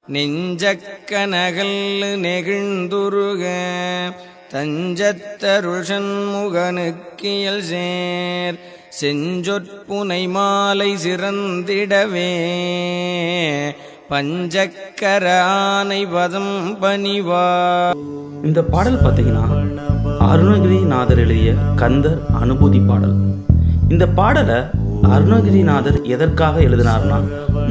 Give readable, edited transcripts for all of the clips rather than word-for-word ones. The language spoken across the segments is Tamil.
நெஞ்சக்கனகல் நெகிழ்ந்துருக தஞ்சத்தருள் சண்முகனுக்கியல் சேர் செஞ்சொற்புனை மாலை சிறந்திடவே பஞ்சக்கர ஆனை பதம் பணிவா. இந்த பாடல் பார்த்தீங்கன்னா அருணகிரிநாதர் எழுதிய கந்தர் அனுபூதி பாடல். இந்த பாடலை அருணகிரிநாதர் எதற்காக எழுதினார்னா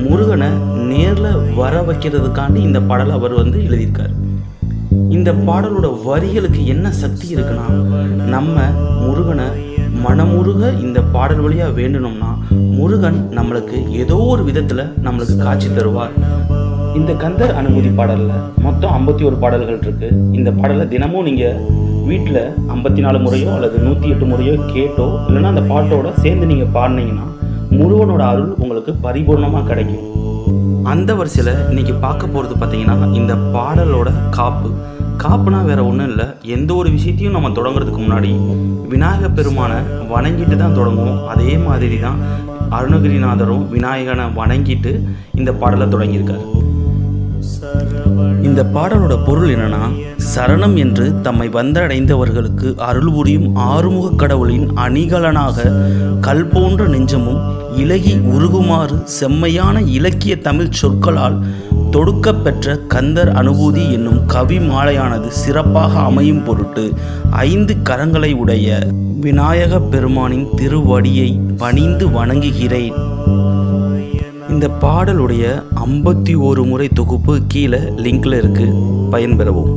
முருகனை நேரில் வர வைக்கிறதுக்காண்டி இந்த பாடலை அவர் எழுதியிருக்கார். இந்த பாடலோட வரிகளுக்கு என்ன சக்தி இருக்குன்னா, நம்ம முருகனை மனமுருக இந்த பாடல் வழியாக வேண்டணும்னா முருகன் நம்மளுக்கு ஏதோ ஒரு விதத்தில் நம்மளுக்கு காட்சி தருவார். இந்த கந்தர் அனுபூதி பாடலில் மொத்தம் 51 பாடல்கள் இருக்குது. இந்த பாடலை தினமும் நீங்கள் வீட்டில் 54 முறையோ அல்லது 108 முறையோ கேட்டோ இல்லைன்னா அந்த பாட்டோட சேர்ந்து நீங்கள் பாடினீங்கன்னா முருகனோட அருள் உங்களுக்கு பரிபூர்ணமாக கிடைக்கும். அந்த வரிசையில் இன்றைக்கி பார்க்க போகிறது பார்த்தீங்கன்னா இந்த பாடலோட காப்புனா வேறு ஒன்றும் இல்லை. எந்த ஒரு விஷயத்தையும் நம்ம தொடங்குறதுக்கு முன்னாடி விநாயகர் பெருமானை வணங்கிட்டு தான் தொடங்குவோம். அதே மாதிரி தான் அருணகிரிநாதரும் விநாயகனை வணங்கிட்டு இந்த பாடலை தொடங்கியிருக்காரு. இந்த பாடலோட பொருள் என்னன்னா, சரணம் என்று தம்மை வந்தடைந்தவர்களுக்கு அருள் புரியும் ஆறுமுக கடவுளின் அணிகலனாக கல் போன்ற நெஞ்சமும் இலகி உருகுமாறு செம்மையான இலக்கிய தமிழ் சொற்களால் தொடுக்கப்பெற்ற கந்தர் அனுபூதி என்னும் கவி மாலையானது சிறப்பாக அமையும் பொருட்டு 5 கரங்களை உடைய விநாயக பெருமானின் திருவடியை பணிந்து வணங்குகிறேன். இந்த பாடலுடைய 51 முறை தொகுப்பு கீழே லிங்க்ல இருக்கு, பயன்பெறவும்.